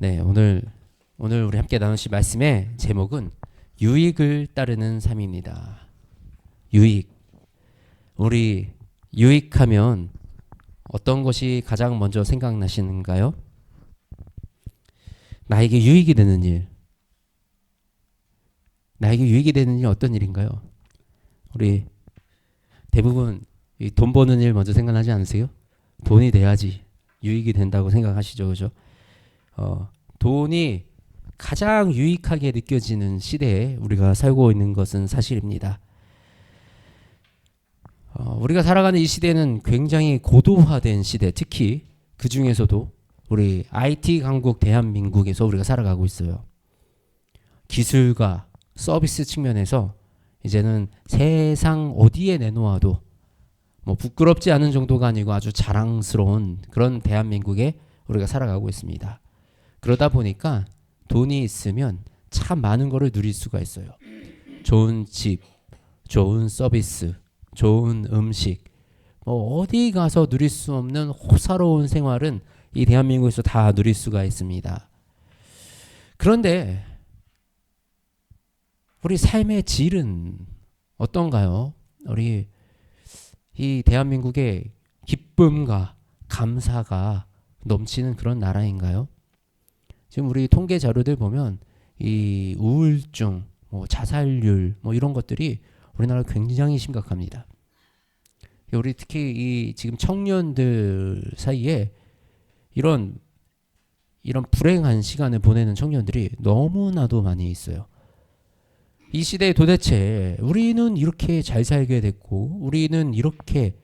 네, 오늘 우리 함께 나누실 말씀의 제목은 유익을 따르는 삶입니다. 유익. 우리 유익하면 어떤 것이 가장 먼저 생각나시는가요? 나에게 유익이 되는 일. 나에게 유익이 되는 일 어떤 일인가요? 우리 대부분 이 돈 버는 일 먼저 생각나지 않으세요? 돈이 돼야지 유익이 된다고 생각하시죠, 그죠? 돈이 가장 유익하게 느껴지는 시대에 우리가 살고 있는 것은 사실입니다. 우리가 살아가는 이 시대는 굉장히 고도화된 시대, 특히 그 중에서도 우리 IT 강국 대한민국에서 우리가 살아가고 있어요. 기술과 서비스 측면에서 이제는 세상 어디에 내놓아도 뭐 부끄럽지 않은 정도가 아니고 아주 자랑스러운 그런 대한민국에 우리가 살아가고 있습니다. 그러다 보니까 돈이 있으면 참 많은 거를 누릴 수가 있어요. 좋은 집, 좋은 서비스, 좋은 음식, 뭐 어디 가서 누릴 수 없는 호사로운 생활은 이 대한민국에서 다 누릴 수가 있습니다. 그런데 우리 삶의 질은 어떤가요? 우리 이 대한민국의 기쁨과 감사가 넘치는 그런 나라인가요? 지금 우리 통계 자료들 보면 이 우울증, 뭐 자살률, 뭐 이런 것들이 우리나라 굉장히 심각합니다. 우리 특히 이 지금 청년들 사이에 이런 불행한 시간을 보내는 청년들이 너무나도 많이 있어요. 이 시대에 도대체 우리는 이렇게 잘 살게 됐고 우리는 이렇게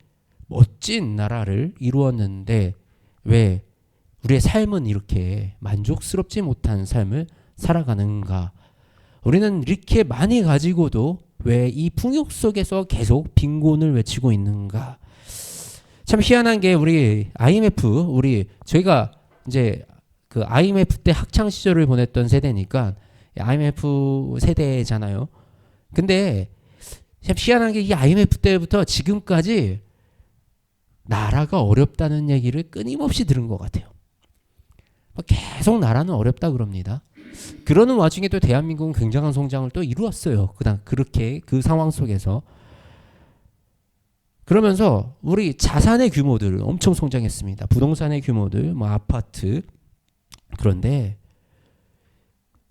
멋진 나라를 이루었는데 왜 우리의 삶은 이렇게 만족스럽지 못한 삶을 살아가는가? 우리는 이렇게 많이 가지고도 왜 이 풍요 속에서 계속 빈곤을 외치고 있는가? 참 희한한 게 우리 IMF 저희가 이제 그 IMF 때 학창 시절을 보냈던 세대니까 IMF 세대잖아요. 근데 참 희한한 게 이 IMF 때부터 지금까지 나라가 어렵다는 얘기를 끊임없이 들은 것 같아요. 계속 나라는 어렵다 그럽니다. 그러는 와중에 또 대한민국은 굉장한 성장을 또 이루었어요. 그렇게 그 상황 속에서. 그러면서 우리 자산의 규모들 엄청 성장했습니다. 부동산의 규모들, 뭐 아파트. 그런데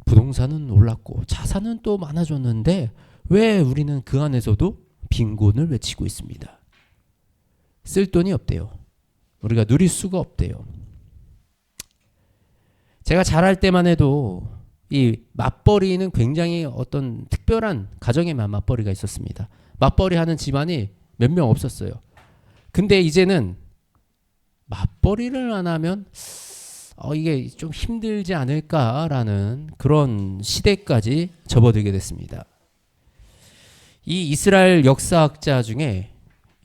부동산은 올랐고 자산은 또 많아졌는데 왜 우리는 그 안에서도 빈곤을 외치고 있습니다. 쓸 돈이 없대요. 우리가 누릴 수가 없대요. 제가 자랄 때만 해도 이 맞벌이는 굉장히 어떤 특별한 가정에만 맞벌이가 있었습니다. 맞벌이 하는 집안이 몇 명 없었어요. 근데 이제는 맞벌이를 안 하면 이게 좀 힘들지 않을까라는 그런 시대까지 접어들게 됐습니다. 이 이스라엘 역사학자 중에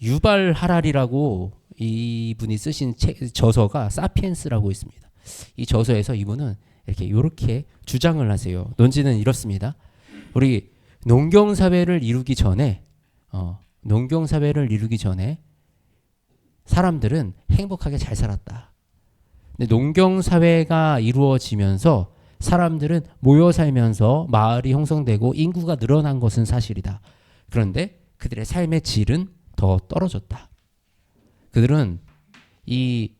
유발 하랄이라고 이분이 쓰신 저서가 사피엔스라고 있습니다. 이 저서에서 이분은 이렇게 주장을 하세요. 논지는 이렇습니다. 우리 농경사회를 이루기 전에 사람들은 행복하게 잘 살았다. 근데 농경사회가 이루어지면서 사람들은 모여 살면서 마을이 형성되고 인구가 늘어난 것은 사실이다. 그런데 그들의 삶의 질은 더 떨어졌다. 그들은 이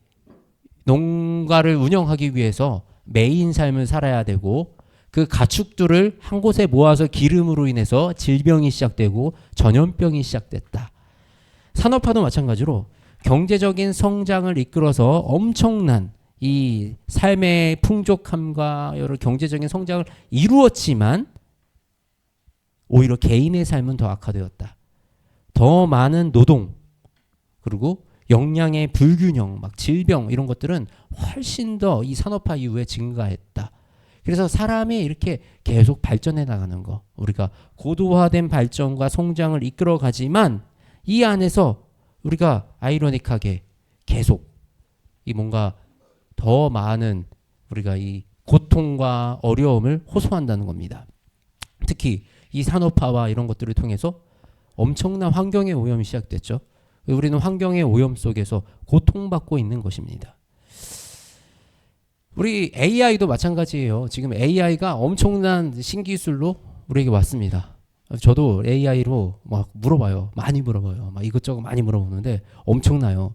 농가를 운영하기 위해서 매인 삶을 살아야 되고 그 가축들을 한 곳에 모아서 기름으로 인해서 질병이 시작되고 전염병이 시작됐다. 산업화도 마찬가지로 경제적인 성장을 이끌어서 엄청난 이 삶의 풍족함과 여러 경제적인 성장을 이루었지만 오히려 개인의 삶은 더 악화되었다. 더 많은 노동 그리고 역량의 불균형, 질병 이런 것들은 훨씬 더 이 산업화 이후에 증가했다. 그래서 사람이 이렇게 계속 발전해 나가는 거, 우리가 고도화된 발전과 성장을 이끌어가지만 이 안에서 우리가 아이러니하게 계속 이 뭔가 더 많은 우리가 이 고통과 어려움을 호소한다는 겁니다. 특히 이 산업화와 이런 것들을 통해서 엄청난 환경의 오염이 시작됐죠. 우리는 환경의 오염 속에서 고통받고 있는 것입니다. 우리 AI도 마찬가지예요. 지금 AI가 엄청난 신기술로 우리에게 왔습니다. 저도 AI로 막 물어봐요. 많이 물어봐요. 막 이것저것 많이 물어보는데 엄청나요.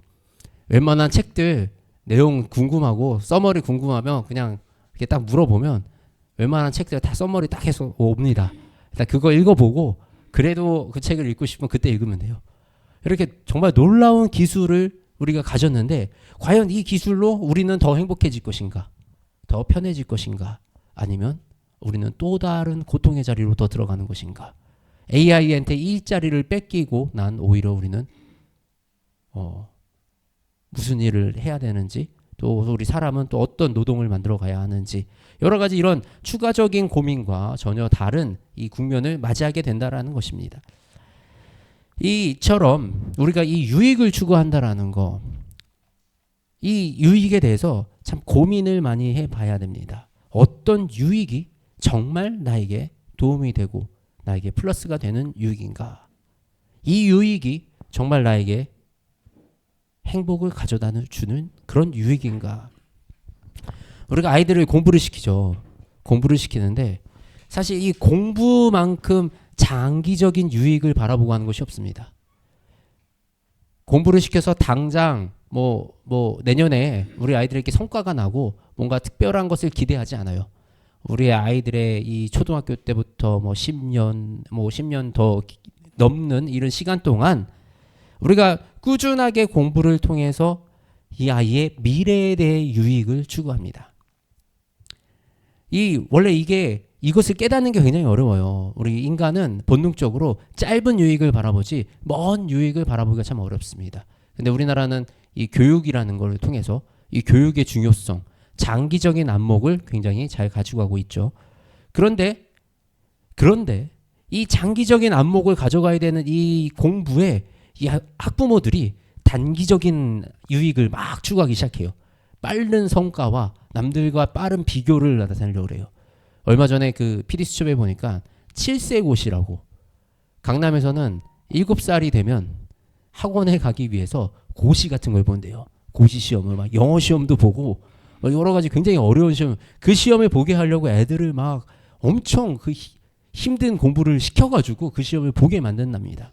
웬만한 책들 내용 궁금하고 서머리 궁금하면 그냥 이렇게 딱 물어보면 웬만한 책들 다 서머리 딱 해서 옵니다. 일단 그거 읽어보고 그래도 그 책을 읽고 싶으면 그때 읽으면 돼요. 이렇게 정말 놀라운 기술을 우리가 가졌는데 과연 이 기술로 우리는 더 행복해질 것인가? 더 편해질 것인가? 아니면 우리는 또 다른 고통의 자리로 더 들어가는 것인가? AI한테 일자리를 뺏기고 난 오히려 우리는 무슨 일을 해야 되는지 또 우리 사람은 또 어떤 노동을 만들어 가야 하는지 여러 가지 이런 추가적인 고민과 전혀 다른 이 국면을 맞이하게 된다라는 것입니다. 이처럼 우리가 이 유익을 추구한다라는 거, 이 유익에 대해서 참 고민을 많이 해봐야 됩니다. 어떤 유익이 정말 나에게 도움이 되고 나에게 플러스가 되는 유익인가? 이 유익이 정말 나에게 행복을 가져다 주는 그런 유익인가? 우리가 아이들을 공부를 시키죠. 공부를 시키는데 사실 이 공부만큼 장기적인 유익을 바라보고 하는 것이 없습니다. 공부를 시켜서 당장 뭐 내년에 우리 아이들에게 성과가 나고 뭔가 특별한 것을 기대하지 않아요. 우리 아이들의 이 초등학교 때부터 10년 더 넘는 이런 시간 동안 우리가 꾸준하게 공부를 통해서 이 아이의 미래에 대해 유익을 추구합니다. 원래 이것을 깨닫는 게 굉장히 어려워요. 우리 인간은 본능적으로 짧은 유익을 바라보지 먼 유익을 바라보기가 참 어렵습니다. 근데 우리나라는 이 교육이라는 걸 통해서 이 교육의 중요성, 장기적인 안목을 굉장히 잘 가지고 가고 있죠. 그런데 이 장기적인 안목을 가져가야 되는 이 공부에 이 학부모들이 단기적인 유익을 막 추구하기 시작해요. 빠른 성과와 남들과 빠른 비교를 나타내려고 그래요. 얼마 전에 그 PD수첩에 보니까 7세고시라고 강남에서는 7살이 되면 학원에 가기 위해서 고시 같은 걸 본대요. 고시 시험을 막 영어 시험도 보고 여러 가지 굉장히 어려운 시험 그 시험을 보게 하려고 애들을 막 엄청 그 힘든 공부를 시켜가지고 그 시험을 보게 만든답니다.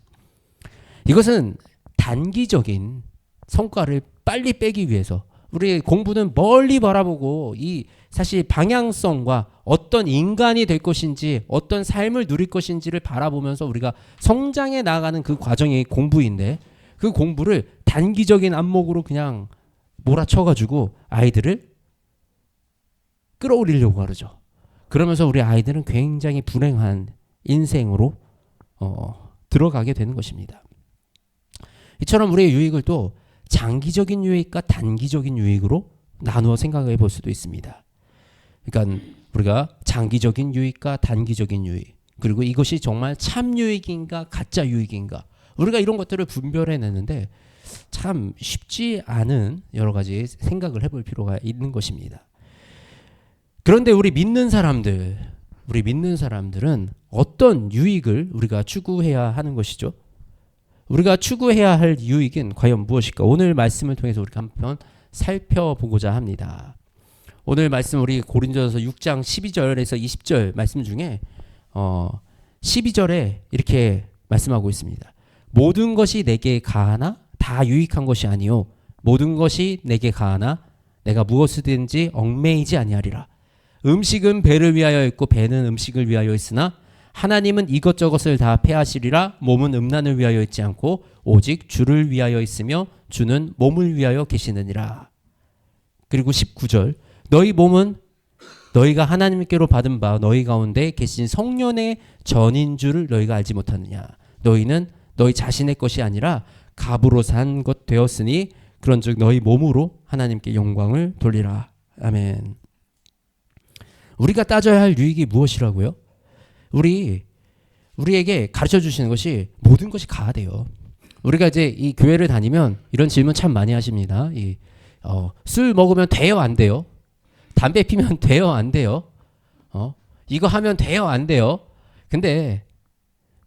이것은 단기적인 성과를 빨리 빼기 위해서 우리 공부는 멀리 바라보고 이 사실 방향성과 어떤 인간이 될 것인지 어떤 삶을 누릴 것인지를 바라보면서 우리가 성장해 나가는 그 과정이 공부인데 그 공부를 단기적인 안목으로 그냥 몰아쳐가지고 아이들을 끌어올리려고 하죠. 그러면서 우리 아이들은 굉장히 불행한 인생으로 들어가게 되는 것입니다. 이처럼 우리의 유익을 또 장기적인 유익과 단기적인 유익으로 나누어 생각해 볼 수도 있습니다. 그러니까 우리가 장기적인 유익과 단기적인 유익 그리고 이것이 정말 참 유익인가 가짜 유익인가 우리가 이런 것들을 분별해내는데 참 쉽지 않은 여러 가지 생각을 해볼 필요가 있는 것입니다. 그런데 우리 믿는 사람들은 어떤 유익을 우리가 추구해야 하는 것이죠? 우리가 추구해야 할 유익은 과연 무엇일까? 오늘 말씀을 통해서 우리가 한번 살펴보고자 합니다. 오늘 말씀 우리 고린도전서 6장 12절에서 20절 말씀 중에 12절에 이렇게 말씀하고 있습니다. 모든 것이 내게 가하나 다 유익한 것이 아니요 모든 것이 내게 가하나 내가 무엇이든지 얽매이지 아니하리라. 음식은 배를 위하여 있고 배는 음식을 위하여 있으나 하나님은 이것저것을 다 패하시리라. 몸은 음란을 위하여 있지 않고 오직 주를 위하여 있으며 주는 몸을 위하여 계시느니라. 그리고 19절 너희 몸은 너희가 하나님께로 받은 바 너희 가운데 계신 성령의 전인 줄을 너희가 알지 못하느냐. 너희는 너희 자신의 것이 아니라 값으로 산 것 되었으니 그런즉 너희 몸으로 하나님께 영광을 돌리라. 아멘. 우리가 따져야 할 유익이 무엇이라고요? 우리에게 가르쳐 주시는 것이 모든 것이 가하대요. 우리가 이제 이 교회를 다니면 이런 질문 참 많이 하십니다. 술 먹으면 돼요, 안 돼요? 담배 피면 돼요, 안 돼요? 이거 하면 돼요, 안 돼요? 근데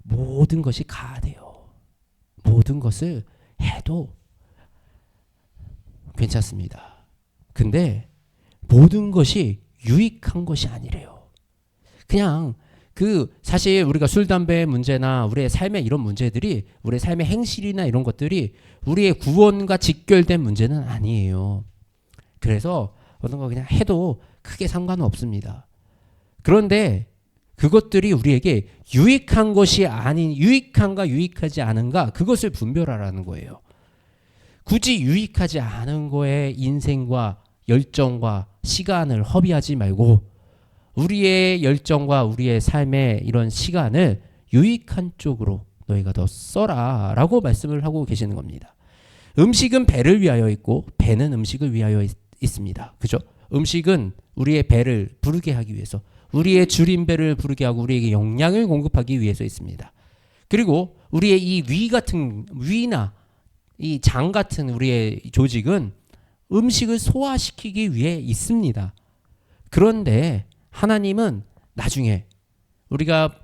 모든 것이 가하대요. 모든 것을 해도 괜찮습니다. 근데 모든 것이 유익한 것이 아니래요. 그냥 사실 우리가 술, 담배 문제나 우리의 삶의 이런 문제들이 우리의 삶의 행실이나 이런 것들이 우리의 구원과 직결된 문제는 아니에요. 그래서 어떤 거 그냥 해도 크게 상관은 없습니다. 그런데 그것들이 우리에게 유익한 것이 아닌 유익한가 유익하지 않은가 그것을 분별하라는 거예요. 굳이 유익하지 않은 거에 인생과 열정과 시간을 허비하지 말고 우리의 열정과 우리의 삶의 이런 시간을 유익한 쪽으로 너희가 더 써라 라고 말씀을 하고 계시는 겁니다. 음식은 배를 위하여 있고 배는 음식을 위하여 있습니다. 그죠? 음식은 우리의 배를 부르게 하기 위해서 우리의 줄인 배를 부르게 하고 우리에게 영양을 공급하기 위해서 있습니다. 그리고 우리의 이 위나 이 장 같은 우리의 조직은 음식을 소화시키기 위해 있습니다. 그런데 하나님은 나중에 우리가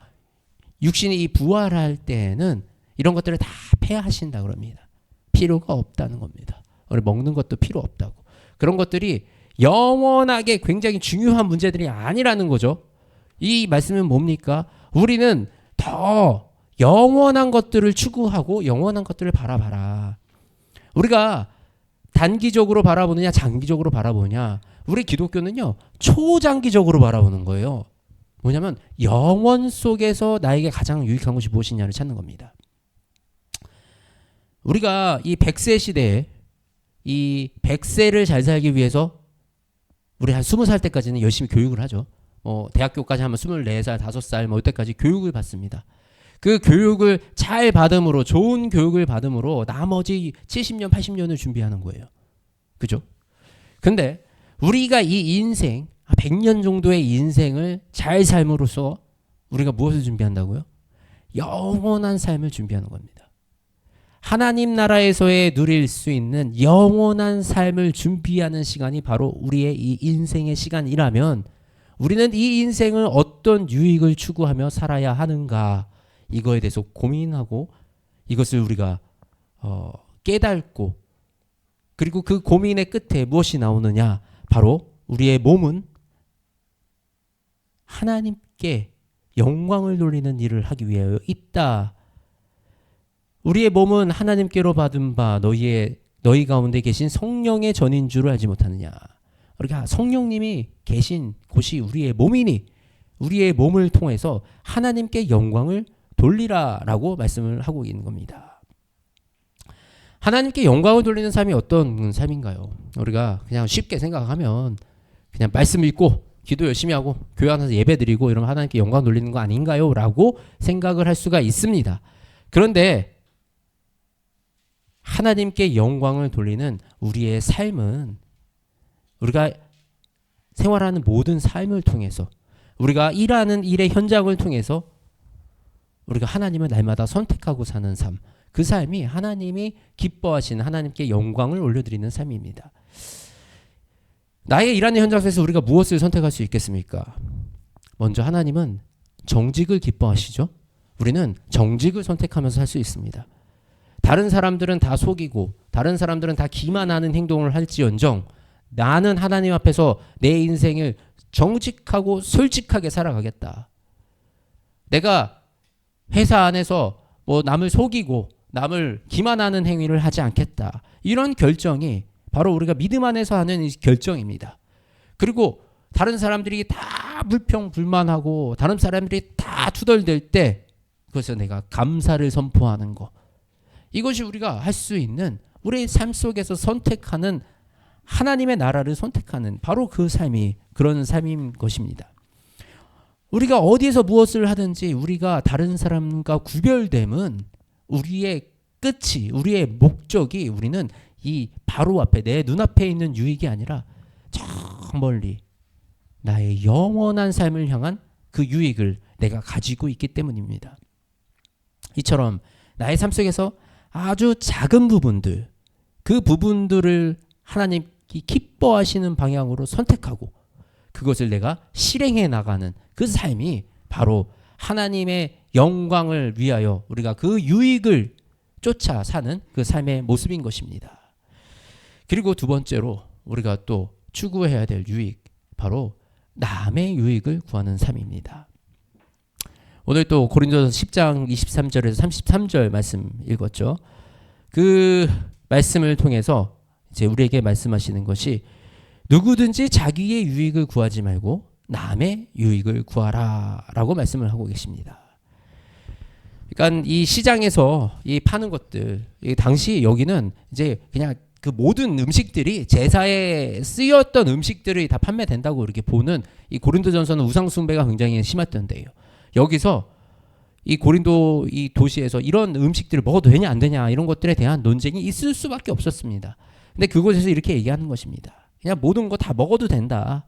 육신이 부활할 때에는 이런 것들을 다 폐하신다 그럽니다. 필요가 없다는 겁니다. 우리 먹는 것도 필요 없다고. 그런 것들이 영원하게 굉장히 중요한 문제들이 아니라는 거죠. 이 말씀은 뭡니까? 우리는 더 영원한 것들을 추구하고 영원한 것들을 바라봐라. 우리가 단기적으로 바라보느냐 장기적으로 바라보느냐. 우리 기독교는요 초장기적으로 바라보는 거예요. 뭐냐면 영원 속에서 나에게 가장 유익한 것이 무엇이냐를 찾는 겁니다. 우리가 이 100세 시대에 이 100세를 잘 살기 위해서 우리 한 20살 때까지는 열심히 교육을 하죠. 대학교까지 하면 24살, 5살 뭐 이때까지 교육을 받습니다. 그 교육을 잘 받음으로 좋은 교육을 받음으로 나머지 70년, 80년을 준비하는 거예요. 그죠? 근데 우리가 이 인생 100년 정도의 인생을 잘 삶으로써 우리가 무엇을 준비한다고요? 영원한 삶을 준비하는 겁니다. 하나님 나라에서의 누릴 수 있는 영원한 삶을 준비하는 시간이 바로 우리의 이 인생의 시간이라면 우리는 이 인생을 어떤 유익을 추구하며 살아야 하는가 이거에 대해서 고민하고 이것을 우리가 깨닫고 그리고 그 고민의 끝에 무엇이 나오느냐 바로 우리의 몸은 하나님께 영광을 돌리는 일을 하기 위하여 있다. 우리의 몸은 하나님께로 받은 바 너희 가운데 계신 성령의 전인 줄을 알지 못하느냐. 그러니까 성령님이 계신 곳이 우리의 몸이니 우리의 몸을 통해서 하나님께 영광을 돌리라라고 말씀을 하고 있는 겁니다. 하나님께 영광을 돌리는 삶이 어떤 삶인가요? 우리가 그냥 쉽게 생각하면 그냥 말씀 읽고 기도 열심히 하고 교회 안에서 예배 드리고 이러면 하나님께 영광 돌리는 거 아닌가요? 라고 생각을 할 수가 있습니다. 그런데 하나님께 영광을 돌리는 우리의 삶은 우리가 생활하는 모든 삶을 통해서 우리가 일하는 일의 현장을 통해서 우리가 하나님을 날마다 선택하고 사는 삶, 그 삶이 하나님이 기뻐하시는 하나님께 영광을 올려드리는 삶입니다. 나의 일하는 현장 속에서 우리가 무엇을 선택할 수 있겠습니까? 먼저 하나님은 정직을 기뻐하시죠. 우리는 정직을 선택하면서 살 수 있습니다. 다른 사람들은 다 속이고 다른 사람들은 다 기만하는 행동을 할지언정 나는 하나님 앞에서 내 인생을 정직하고 솔직하게 살아가겠다. 내가 회사 안에서 뭐 남을 속이고 남을 기만하는 행위를 하지 않겠다. 이런 결정이 바로 우리가 믿음 안에서 하는 결정입니다. 그리고 다른 사람들이 다 불평불만하고 다른 사람들이 다 투덜댈 때 그것을 내가 감사를 선포하는 것. 이것이 우리가 할 수 있는 우리의 삶 속에서 선택하는 하나님의 나라를 선택하는 바로 그 삶이 그런 삶인 것입니다. 우리가 어디에서 무엇을 하든지 우리가 다른 사람과 구별됨은 우리의 끝이 우리의 목적이 우리는 이 바로 앞에 내 눈앞에 있는 유익이 아니라 저 멀리 나의 영원한 삶을 향한 그 유익을 내가 가지고 있기 때문입니다. 이처럼 나의 삶 속에서 아주 작은 부분들 그 부분들을 하나님이 기뻐하시는 방향으로 선택하고 그것을 내가 실행해 나가는 그 삶이 바로 하나님의 영광을 위하여 우리가 그 유익을 쫓아 사는 그 삶의 모습인 것입니다. 그리고 두 번째로 우리가 또 추구해야 될 유익, 바로 남의 유익을 구하는 삶입니다. 오늘 또 고린도서 10장 23절에서 33절 말씀 읽었죠. 그 말씀을 통해서 이제 우리에게 말씀하시는 것이 누구든지 자기의 유익을 구하지 말고 남의 유익을 구하라 라고 말씀을 하고 계십니다. 그러니까 이 시장에서 이 파는 것들, 당시 여기는 이제 그냥 그 모든 음식들이 제사에 쓰였던 음식들이 다 판매된다고 이렇게 보는, 이 고린도전서는 우상 숭배가 굉장히 심했던 데예요. 여기서 이 고린도 이 도시에서 이런 음식들을 먹어도 되냐 안 되냐 이런 것들에 대한 논쟁이 있을 수밖에 없었습니다. 근데 그곳에서 이렇게 얘기하는 것입니다. 그냥 모든 거 다 먹어도 된다.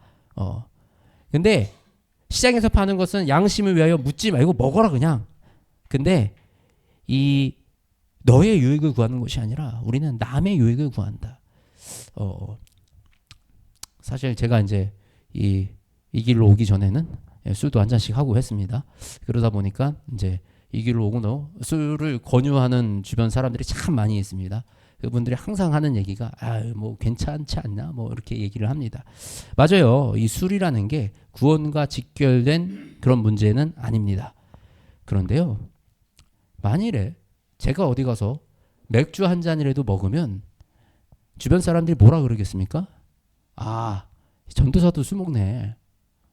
근데 시장에서 파는 것은 양심을 위하여 묻지 말고 먹어라 그냥. 근데 이 너의 유익을 구하는 것이 아니라 우리는 남의 유익을 구한다. 사실 제가 이제 이 길로 오기 전에는 술도 한 잔씩 하고 했습니다. 그러다 보니까 이제 이 길로 오고 술을 권유하는 주변 사람들이 참 많이 있습니다. 그분들이 항상 하는 얘기가 뭐 괜찮지 않나 뭐 이렇게 얘기를 합니다. 맞아요. 이 술이라는 게 구원과 직결된 그런 문제는 아닙니다. 그런데요, 만일에 제가 어디 가서 맥주 한 잔이라도 먹으면 주변 사람들이 뭐라 그러겠습니까? 전도사도 술 먹네.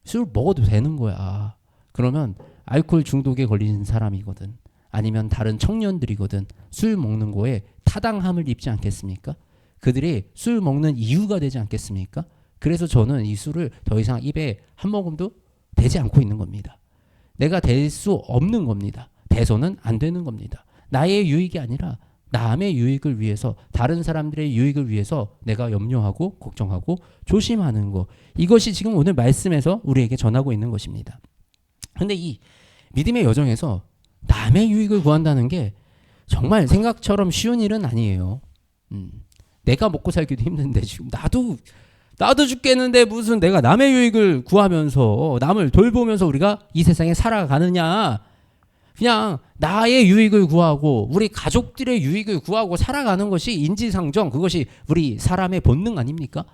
술 먹어도 되는 거야. 그러면 알코올 중독에 걸린 사람이거든, 아니면 다른 청년들이거든, 술 먹는 거에 타당함을 입지 않겠습니까? 그들이 술 먹는 이유가 되지 않겠습니까? 그래서 저는 이 술을 더 이상 입에 한 모금도 대지 않고 있는 겁니다. 내가 댈 수 없는 겁니다. 대서는 안 되는 겁니다. 나의 유익이 아니라 남의 유익을 위해서, 다른 사람들의 유익을 위해서 내가 염려하고 걱정하고 조심하는 것, 이것이 지금 오늘 말씀에서 우리에게 전하고 있는 것입니다. 그런데 이 믿음의 여정에서 남의 유익을 구한다는 게 정말 생각처럼 쉬운 일은 아니에요. 내가 먹고 살기도 힘든데 지금 나도 죽겠는데 무슨 내가 남의 유익을 구하면서 남을 돌보면서 우리가 이 세상에 살아가느냐. 그냥 나의 유익을 구하고 우리 가족들의 유익을 구하고 살아가는 것이 인지상정, 그것이 우리 사람의 본능 아닙니까?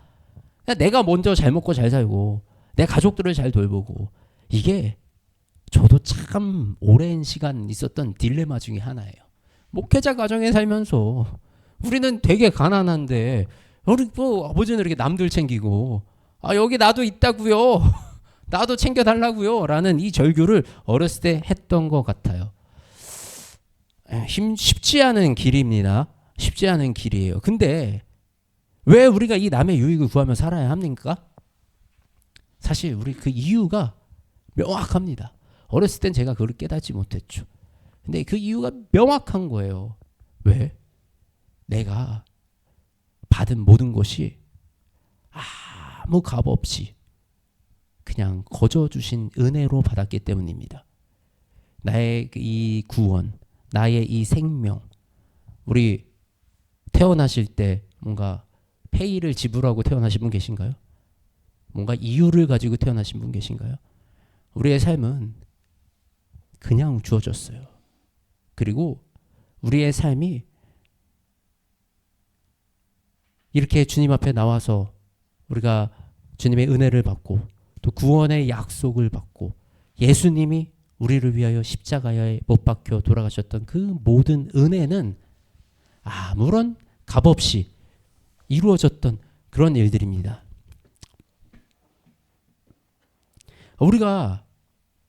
그냥 내가 먼저 잘 먹고 잘 살고 내 가족들을 잘 돌보고, 이게 저도 참 오랜 시간 있었던 딜레마 중에 하나예요. 목회자 가정에 살면서 우리는 되게 가난한데 우리 뭐 아버지는 이렇게 남들 챙기고 여기 나도 있다고요. 나도 챙겨달라고요. 라는 이 절규를 어렸을 때 했던 것 같아요. 쉽지 않은 길입니다. 쉽지 않은 길이에요. 근데 왜 우리가 이 남의 유익을 구하며 살아야 합니까? 사실 우리 그 이유가 명확합니다. 어렸을 땐 제가 그걸 깨닫지 못했죠. 근데 그 이유가 명확한 거예요. 왜? 내가 받은 모든 것이 아무 값 없이 그냥 거저 주신 은혜로 받았기 때문입니다. 나의 이 구원, 나의 이 생명, 우리 태어나실 때 뭔가 페이를 지불하고 태어나신 분 계신가요? 뭔가 이유를 가지고 태어나신 분 계신가요? 우리의 삶은 그냥 주어졌어요. 그리고 우리의 삶이 이렇게 주님 앞에 나와서 우리가 주님의 은혜를 받고 또 구원의 약속을 받고 예수님이 우리를 위하여 십자가에 못 박혀 돌아가셨던 그 모든 은혜는 아무런 값없이 이루어졌던 그런 일들입니다. 우리가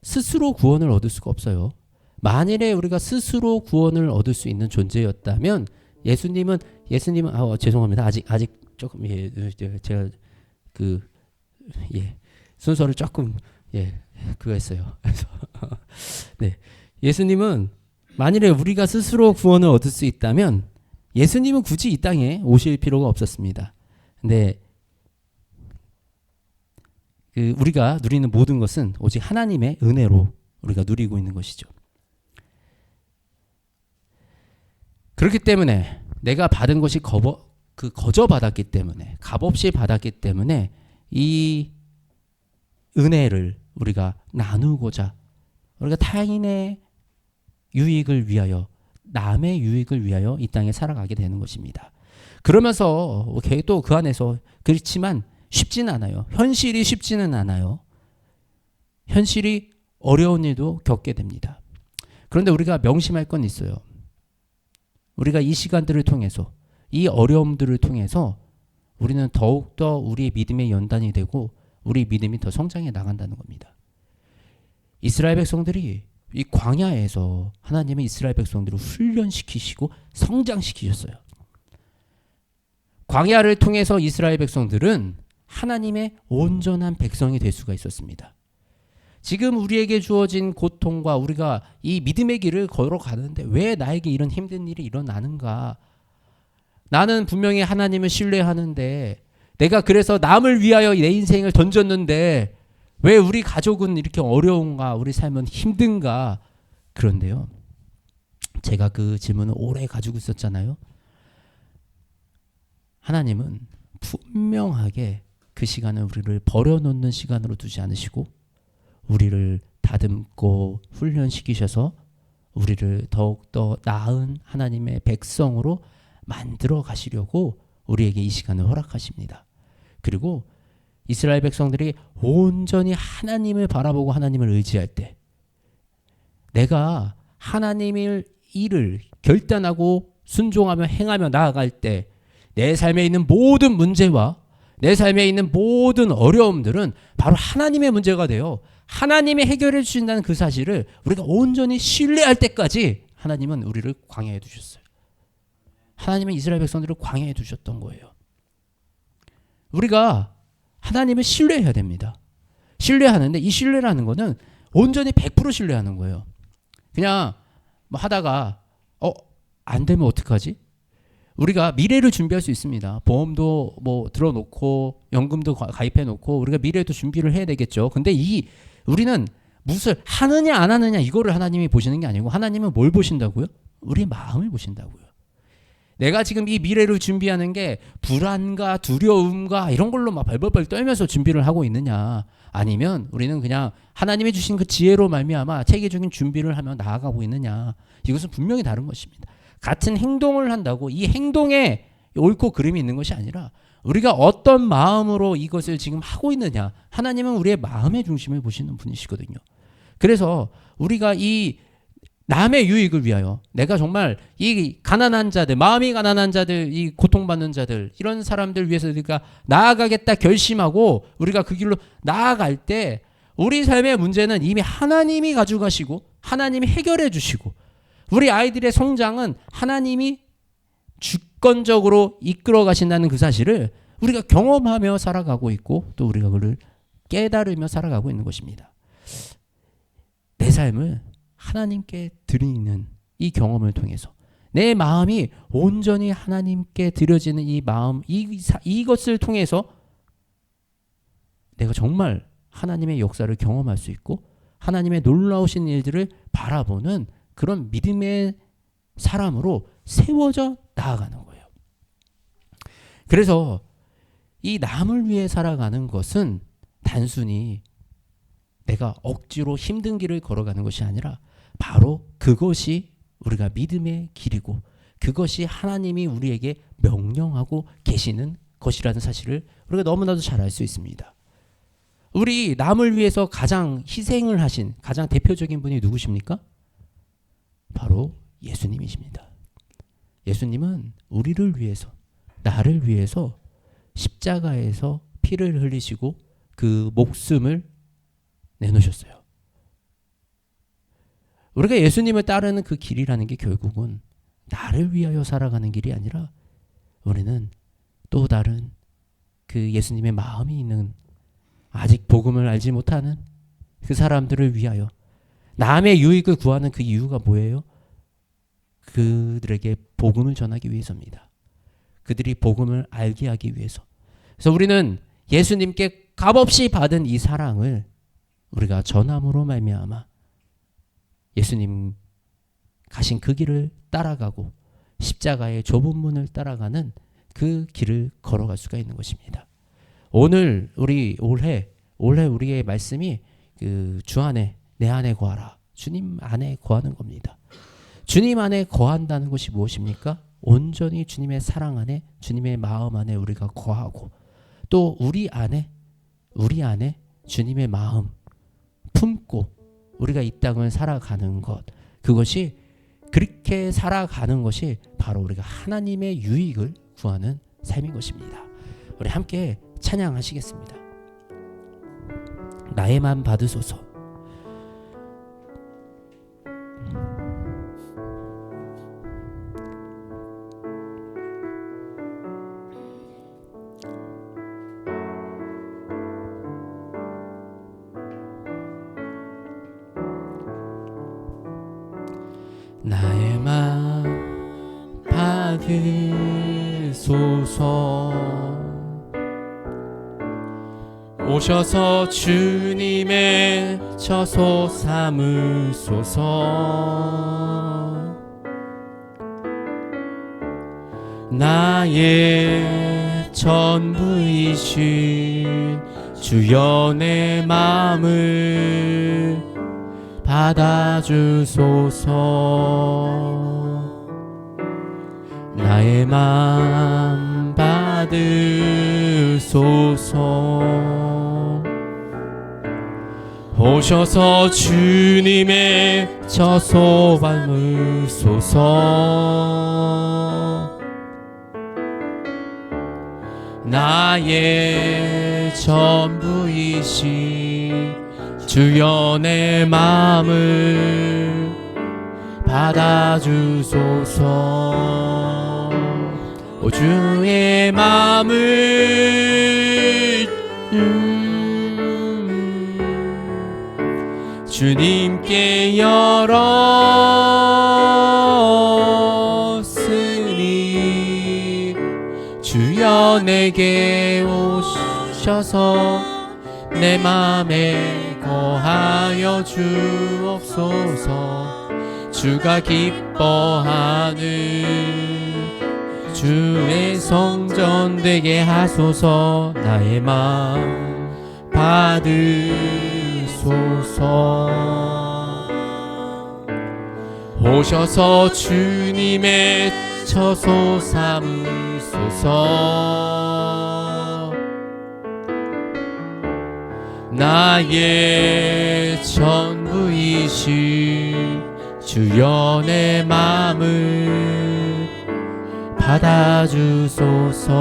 스스로 구원을 얻을 수가 없어요. 만일에 우리가 스스로 구원을 얻을 수 있는 존재였다면 예수님은 죄송합니다. 아직 조금 제가 순서를 조금 그거 했어요. 그래서 네. 예수님은 만일에 우리가 스스로 구원을 얻을 수 있다면 예수님은 굳이 이 땅에 오실 필요가 없었습니다. 근데 우리가 누리는 모든 것은 오직 하나님의 은혜로 우리가 누리고 있는 것이죠. 그렇기 때문에 내가 받은 것이 거저 받았기 때문에, 값없이 받았기 때문에 이 은혜를 우리가 나누고자, 우리가 타인의 유익을 위하여, 남의 유익을 위하여 이 땅에 살아가게 되는 것입니다. 그러면서 또 그 안에서, 그렇지만 쉽지는 않아요. 현실이 쉽지는 않아요. 현실이 어려운 일도 겪게 됩니다. 그런데 우리가 명심할 건 있어요. 우리가 이 시간들을 통해서, 이 어려움들을 통해서 우리는 더욱더 우리의 믿음의 연단이 되고 우리 믿음이 더 성장해 나간다는 겁니다. 이스라엘 백성들이 이 광야에서 하나님은 이스라엘 백성들을 훈련시키시고 성장시키셨어요. 광야를 통해서 이스라엘 백성들은 하나님의 온전한 백성이 될 수가 있었습니다. 지금 우리에게 주어진 고통과 우리가 이 믿음의 길을 걸어가는데 왜 나에게 이런 힘든 일이 일어나는가? 나는 분명히 하나님을 신뢰하는데 내가 그래서 남을 위하여 내 인생을 던졌는데 왜 우리 가족은 이렇게 어려운가? 우리 삶은 힘든가? 그런데요. 제가 그 질문을 오래 가지고 있었잖아요. 하나님은 분명하게 그 시간을 우리를 버려놓는 시간으로 두지 않으시고 우리를 다듬고 훈련시키셔서 우리를 더욱더 나은 하나님의 백성으로 만들어 가시려고 우리에게 이 시간을 허락하십니다. 그리고 이스라엘 백성들이 온전히 하나님을 바라보고 하나님을 의지할 때 내가 하나님의 일을 결단하고 순종하며 행하며 나아갈 때 내 삶에 있는 모든 문제와 내 삶에 있는 모든 어려움들은 바로 하나님의 문제가 돼요. 하나님이 해결해 주신다는 그 사실을 우리가 온전히 신뢰할 때까지 하나님은 우리를 광야에 두셨어요. 하나님은 이스라엘 백성들을 광야에 두셨던 거예요. 우리가 하나님을 신뢰해야 됩니다. 신뢰하는데 이 신뢰라는 거는 온전히 100% 신뢰하는 거예요. 그냥 뭐 하다가 안 되면 어떡하지? 우리가 미래를 준비할 수 있습니다. 보험도 뭐 들어놓고 연금도 가입해 놓고 우리가 미래도 준비를 해야 되겠죠. 근데 우리는 무엇을 하느냐 안 하느냐 이거를 하나님이 보시는 게 아니고 하나님은 뭘 보신다고요? 우리의 마음을 보신다고요. 내가 지금 이 미래를 준비하는 게 불안과 두려움과 이런 걸로 막 벌벌벌 떨면서 준비를 하고 있느냐, 아니면 우리는 그냥 하나님이 주신 그 지혜로 말미암아 체계적인 준비를 하며 나아가고 있느냐, 이것은 분명히 다른 것입니다. 같은 행동을 한다고 이 행동에 옳고 그름이 있는 것이 아니라 우리가 어떤 마음으로 이것을 지금 하고 있느냐, 하나님은 우리의 마음의 중심을 보시는 분이시거든요. 그래서 우리가 이 남의 유익을 위하여 내가 정말 이 가난한 자들, 마음이 가난한 자들, 이 고통받는 자들, 이런 사람들 위해서 우리가 나아가겠다 결심하고 우리가 그 길로 나아갈 때 우리 삶의 문제는 이미 하나님이 가져가시고 하나님이 해결해 주시고 우리 아이들의 성장은 하나님이 주권적으로 이끌어 가신다는 그 사실을 우리가 경험하며 살아가고 있고 또 우리가 그를 깨달으며 살아가고 있는 것입니다. 내 삶을 하나님께 드리는 이 경험을 통해서 내 마음이 온전히 하나님께 드려지는 이 마음, 이것을 통해서 내가 정말 하나님의 역사를 경험할 수 있고 하나님의 놀라우신 일들을 바라보는 그런 믿음의 사람으로 세워져 나아가는 거예요. 그래서 이 남을 위해 살아가는 것은 단순히 내가 억지로 힘든 길을 걸어가는 것이 아니라 바로 그것이 우리가 믿음의 길이고 그것이 하나님이 우리에게 명령하고 계시는 것이라는 사실을 우리가 너무나도 잘 알 수 있습니다. 우리 남을 위해서 가장 희생을 하신 가장 대표적인 분이 누구십니까? 바로 예수님이십니다. 예수님은 우리를 위해서, 나를 위해서 십자가에서 피를 흘리시고 그 목숨을 내놓으셨어요. 우리가 예수님을 따르는 그 길이라는 게 결국은 나를 위하여 살아가는 길이 아니라 우리는 또 다른 그 예수님의 마음이 있는 아직 복음을 알지 못하는 그 사람들을 위하여 남의 유익을 구하는 그 이유가 뭐예요? 그들에게 복음을 전하기 위해서입니다. 그들이 복음을 알게 하기 위해서. 그래서 우리는 예수님께 값없이 받은 이 사랑을 우리가 전함으로 말미암아 예수님 가신 그 길을 따라가고 십자가의 좁은 문을 따라가는 그 길을 걸어갈 수가 있는 것입니다. 오늘 올해 우리의 말씀이 그 주 안에 내 안에 거하라. 주님 안에 거하는 겁니다. 주님 안에 거한다는 것이 무엇입니까? 온전히 주님의 사랑 안에 주님의 마음 안에 우리가 거하고 또 우리 안에 주님의 마음 품고 우리가 이 땅을 살아가는 것, 그것이 그렇게 살아가는 것이 바로 우리가 하나님의 유익을 구하는 삶인 것입니다. 우리 함께 찬양하시겠습니다. 나의 맘 받으소서. 나의 맘 받으소서. 오셔서 주님의 처소 삼으소서. 나의 전부이신 주여 내 마음을 받아주소서. 나의 맘 받으소서. 오셔서 주님의 처소 밟으소서. 나의 전부이신 주여 내 마음을 받아주소서. 오 주의 마음을 주님께 열었으니 주여 내게 오셔서 내 맘에 거하여 주옵소서. 주가 기뻐하는 주의 성전 되게 하소서. 나의 맘 받으소서. 오셔서 주님의 처소 삼으소서. 나의 전부이신 주여 내 마음을 받아주소서.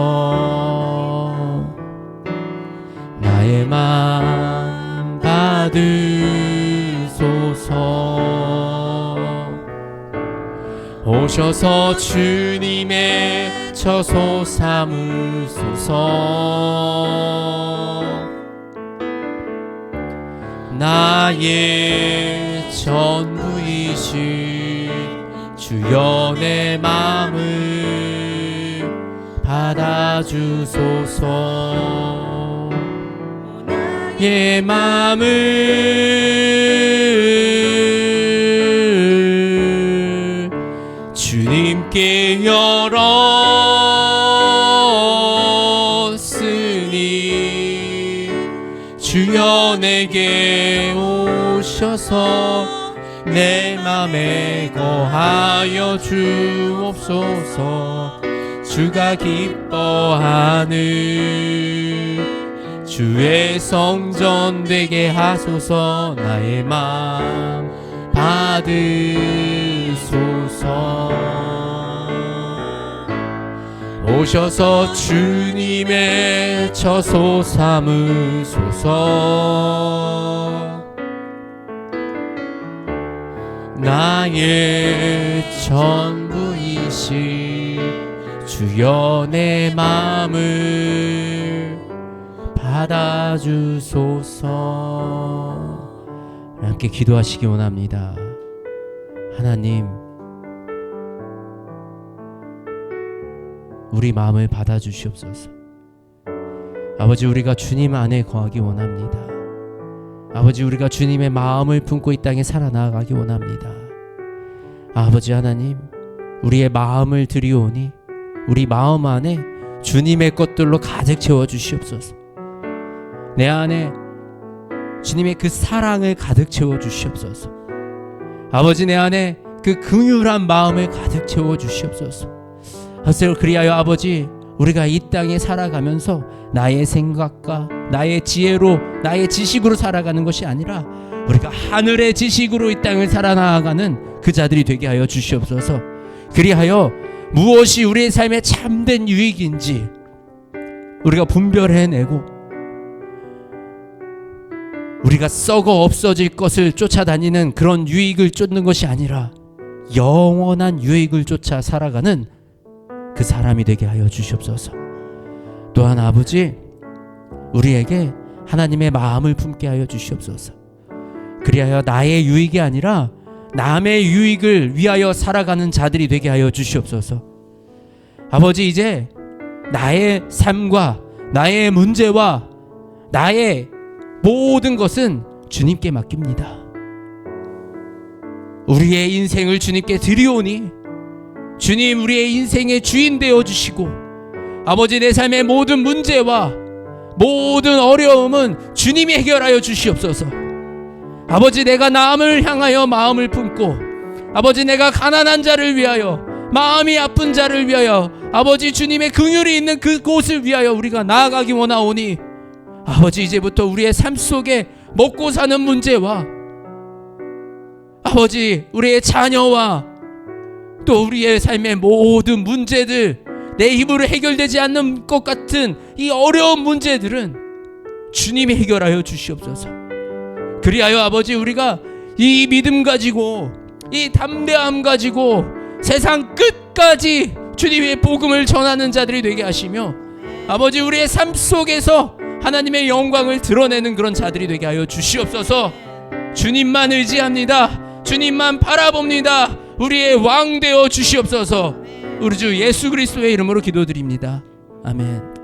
나의 맘 받으소서. 오셔서 주님의 처소 삼으소서. 나의 전부이신 주여 내 마음을 받아주소서. 나의 마음을 주님께 열었으니 주여 내게 오셔서 내 맘에 거하여 주옵소서. 주가 기뻐하는 주의 성전 되게 하소서. 나의 맘 받으소서. 오셔서 주님의 처소 삼으소서. 나의 전부이신 주여 내 마음을 받아주소서. 함께 기도하시기 원합니다. 하나님, 우리 마음을 받아주시옵소서. 아버지, 우리가 주님 안에 거하기 원합니다. 아버지, 우리가 주님의 마음을 품고 이 땅에 살아나가기 원합니다. 아버지 하나님, 우리의 마음을 드리오니 우리 마음 안에 주님의 것들로 가득 채워주시옵소서. 내 안에 주님의 그 사랑을 가득 채워주시옵소서. 아버지, 내 안에 그 긍휼한 마음을 가득 채워주시옵소서. 그리하여 아버지, 우리가 이 땅에 살아가면서 나의 생각과 나의 지혜로 나의 지식으로 살아가는 것이 아니라 우리가 하늘의 지식으로 이 땅을 살아나가는 그 자들이 되게 하여 주시옵소서. 그리하여 무엇이 우리의 삶에 참된 유익인지 우리가 분별해내고 우리가 썩어 없어질 것을 쫓아다니는 그런 유익을 쫓는 것이 아니라 영원한 유익을 쫓아 살아가는 그 사람이 되게 하여 주시옵소서. 또한 아버지, 우리에게 하나님의 마음을 품게 하여 주시옵소서. 그리하여 나의 유익이 아니라 남의 유익을 위하여 살아가는 자들이 되게 하여 주시옵소서. 아버지, 이제 나의 삶과 나의 문제와 나의 모든 것은 주님께 맡깁니다. 우리의 인생을 주님께 드리오니 주님, 우리의 인생의 주인 되어 주시고 아버지, 내 삶의 모든 문제와 모든 어려움은 주님이 해결하여 주시옵소서. 아버지, 내가 남을 향하여 마음을 품고 아버지, 내가 가난한 자를 위하여 마음이 아픈 자를 위하여 아버지, 주님의 긍휼이 있는 그곳을 위하여 우리가 나아가기 원하오니 아버지, 이제부터 우리의 삶 속에 먹고 사는 문제와 아버지, 우리의 자녀와 또 우리의 삶의 모든 문제들, 내 힘으로 해결되지 않는 것 같은 이 어려운 문제들은 주님이 해결하여 주시옵소서. 그리하여 아버지, 우리가 이 믿음 가지고 이 담대함 가지고 세상 끝까지 주님의 복음을 전하는 자들이 되게 하시며 아버지, 우리의 삶 속에서 하나님의 영광을 드러내는 그런 자들이 되게 하여 주시옵소서. 주님만 의지합니다. 주님만 바라봅니다. 우리의 왕 되어 주시옵소서. 우리 주 예수 그리스도의 이름으로 기도드립니다. 아멘.